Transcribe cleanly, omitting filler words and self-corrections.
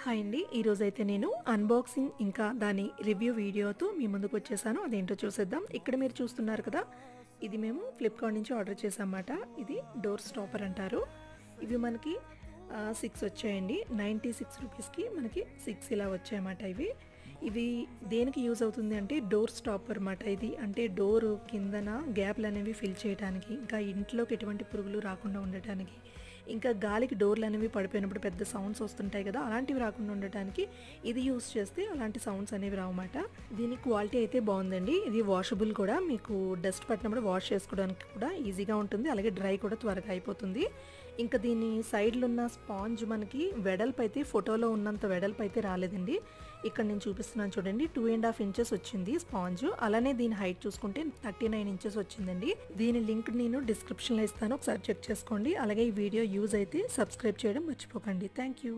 Hi అండి, ఈరోజైతే నేను అన్బాక్సింగ్ ఇంకా దాని రివ్యూ వీడియోతో మీ ముందుకు వచ్చేసాను. అదేంటో చూసేద్దాం. ఇక్కడ మీరు చూస్తున్నారు కదా, ఇది మేము ఫ్లిప్కార్ట్ నుంచి ఆర్డర్ చేసామన్నమాట. ఇది డోర్ స్టాపర్ అంటారు. ఇవి మనకి 6 వచ్చాయండి. 96 రూపీస్కి మనకి 6 ఇలా వచ్చాయన్నమాట. ఇవి దేనికి యూజ్ అవుతుంది అంటే డోర్ స్టాపర్ అన్నమాట. ఇది అంటే డోర్ కిందన గ్యాప్లు అనేవి ఫిల్ చేయడానికి, ఇంకా ఇంట్లోకి ఎటువంటి పురుగులు రాకుండా ఉండటానికి, ఇంకా గాలికి డోర్లు అనేవి పడిపోయినప్పుడు పెద్ద సౌండ్స్ వస్తుంటాయి కదా, అలాంటివి రాకుండా ఉండటానికి ఇది యూస్ చేస్తే అలాంటి సౌండ్స్ అనేవి రావన్నమాట. దీని క్వాలిటీ అయితే బాగుందండి. ఇది వాషబుల్ కూడా, మీకు డస్ట్ పట్టినప్పుడు వాష్ చేసుకోవడానికి కూడా ఈజీగా ఉంటుంది, అలాగే డ్రై కూడా త్వరగా అయిపోతుంది. ఇంకా దీని సైడ్లో ఉన్న స్పాంజ్ మనకి వెడల్పు అయితే ఫోటోలో ఉన్నంత వెడల్పు అయితే రాలేదండి. ఇక్కడ నేను చూపిస్తున్నాను చూడండి, 2.5 ఇంచెస్ వచ్చింది స్పాంజ్. అలానే దీని హైట్ చూసుకుంటే 39 ఇంచెస్ వచ్చిందండి. దీని లింక్ నేను డిస్క్రిప్షన్లో ఇస్తాను, ఒకసారి చెక్ చేసుకోండి. అలాగే ఈ వీడియో యూజ్ అయితే సబ్స్క్రైబ్ చేయడం మర్చిపోకండి. Thank you.